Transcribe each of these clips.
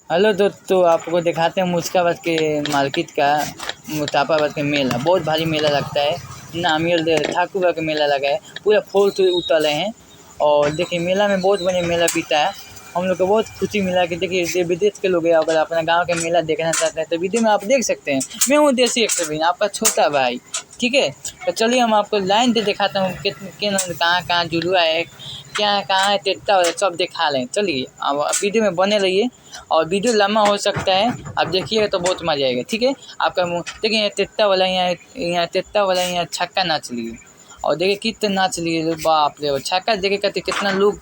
Hello दोस्तों, आपको दिखाते हैं मुर्शिदाबाद के मार्केट का मुजफ्फराबाद का मेला। बहुत भारी मेला लगता है। नामी ठाकुर बाबा का मेला लगा है, पूरा फूल तो उतल रहे हैं। और देखिए मेला में बहुत बढ़िया मेला पीता है। हम लोग को बहुत खुशी मिला कि देखिए विदेश के लोग हैं, अगर अपना गांव का मेला देखना चाहते हैं तो वीडियो में आप देख सकते हैं। मैं हूँ देसी एक्टर आपका छोटा भाई, ठीक है। तो चलिए हम आपको लाइन से दिखाता हूँ कहाँ कहाँ जुलुआ है, क्या कहाँ है टेट्टा है, सब दिखा लें। चलिए अब वीडियो में बने रहिए, और वीडियो लंबा हो सकता है, आप देखिएगा तो बहुत मजा आएगा, ठीक है। आपका मुँह देखिए, यहाँ टेट्टा वाला, यहाँ टेट्टा वाला, यहाँ छक्का नाच लिए, और देखिए कितने नाच लिए, बाप रे। छक्का देखे कहते कितना लोग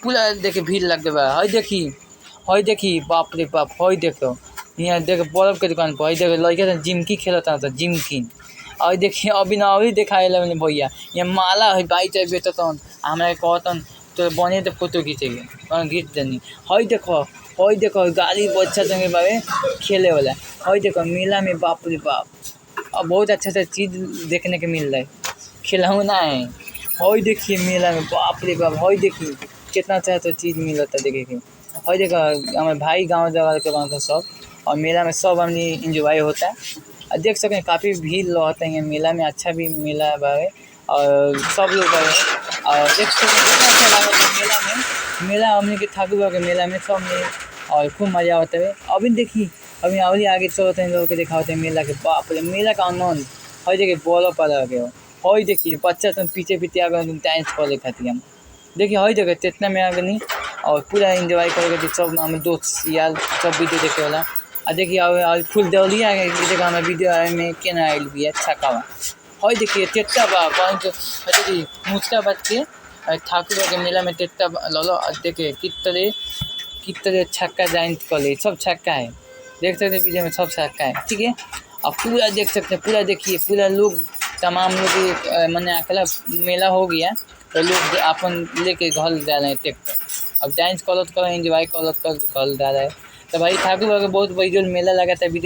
पूरा देखिए भीड़ लग गया है। हई देखी बाप रे बाप, हई देखो यहाँ देख बर्फ के दुकान पर, हई देखो लड़का जिमकी खेलता था, जिमकी। और देखिए अभी ना अभी दिखाए लगे भैया, ये माला है बाई चाहे बेचत हमारे कहतन तो बने तो फोटो खींचेगे, खींच देनी। हई देखो गाड़ी बच्चा संगे बाबे खेले वाला। हई देखो मेला में बाप रे बाप, अब बहुत अच्छा चीज़ देखने के मिल रहा है, खिलौना है। हई देखिए मेला में बाप रे बाप, हई देखिए कितना अच्छा चीज़ मिलता है देखे के। हई देखो हमारे भाई गाँव जगह के गाँव का सब, और मेला में सब हमने इंजॉय होता है। और देख सकते हैं काफ़ी भीड़ रहता है मेला में, अच्छा भी मेला है। और सब लोग है, और देख सकते हैं कितना अच्छा लगा था मेला में। मेला हमने के ठाकुर बाबा के मेला में सब में, और खूब मज़ा आता है। अभी देखिए अभी अभी आगे चलते हैं, लोग के दिखाते हैं मेला के, बाप रे मेला का आनंद। हई देखिए बॉल पर आ गया, हई देखिए बच्चा तुम पीछे पीछे आ गए डांस करे खाती हम। देखिए हई देखिए तितना में आ गई, और पूरा इंजॉय करेगा सब हम दोस्त यार सब वीडियो देखे वाला। और देखिए और फुल दौली आ गई, देखिए हमारे वीडियो में केना आयल भी है छक्का। हई देखिए टेट्टा बा देखिए मुर्शिदाबाद के ठाकुर के मेला में टेट्टा लो। देखिए कितने छक्का जॉइंट कर ले, सब छक्का है, देख सकते हैं वीडियो में सब छक्का है, ठीक है। अब पूरा देख सकते हैं, पूरा देखिए पूरा लोग तमाम लोग मैंने अकेला मेला हो गया तो लोग अपन लेके घर जा रहे हैं ट्रैक्टर। अब डांस कलर कर एंजॉय कलर कर घर जा रहा है। तो भाई ठाकुर बाबा बहुत बड़ी जो मेला लगा था वीडियो